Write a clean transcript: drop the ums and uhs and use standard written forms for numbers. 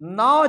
9